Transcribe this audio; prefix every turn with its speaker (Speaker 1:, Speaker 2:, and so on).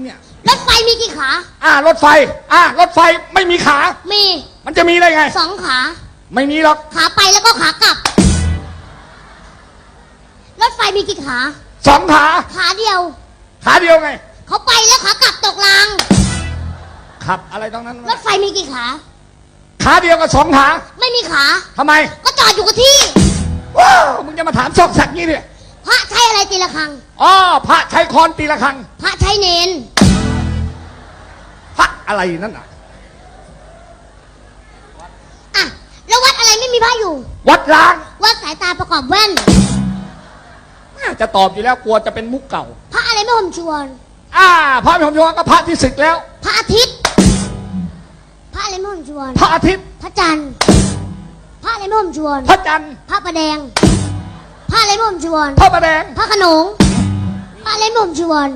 Speaker 1: เนี่ย
Speaker 2: รถไฟมีกี่ขาร
Speaker 1: ถไฟรถไฟไม่มีขา
Speaker 2: มี
Speaker 1: มันจะมีได้ไง
Speaker 2: 2 ขา
Speaker 1: ไม่มีหรอก
Speaker 2: ขาไปแล้วก็ขากลับ รถไฟมีกี่ขา
Speaker 1: 2 ขา
Speaker 2: ขาเดียว
Speaker 1: ขาเดียวไง
Speaker 2: เขาไปแล้วขากลับตกราง
Speaker 1: ขับอะไรตรงนั้น
Speaker 2: รถไฟมีกี่ขา
Speaker 1: ขาเดียวกับ2 ขา
Speaker 2: ไม่มีขา
Speaker 1: ทำไม
Speaker 2: ก็จอดอยู่กับที่
Speaker 1: ว้าวมึงจะมาถามซอกแซกงี้เนี่ย
Speaker 2: พระใช้อะไรตีละครัง
Speaker 1: พระใช้ค้อนตีละครัง
Speaker 2: พระใช้เนน
Speaker 1: พระอะไรนั่นน่ะ
Speaker 2: อ่ะแล้ววัดอะไรไม่มีพระอยู่
Speaker 1: วัดล้าง
Speaker 2: วัดสายตาประกอบแว่น
Speaker 1: จะตอบอยู่แล้วกลัวจะเป็นมุกเก่า
Speaker 2: พระอะไรไม่ห่มชวน
Speaker 1: พระไม่ผมชวนก็พระที่ศึกแล้ว
Speaker 2: พระอาทิตย์ พระอะไรไม่ห่มชวน
Speaker 1: พระอาทิตย์
Speaker 2: พระจันทร์ พระอะไรไม่ห่มชวน
Speaker 1: พระจันทร์
Speaker 2: พระประแดง พระอะไรไม่ห่มชวน
Speaker 1: พระประแดง
Speaker 2: พระโขนง พระอะไรไม่ห่มชวน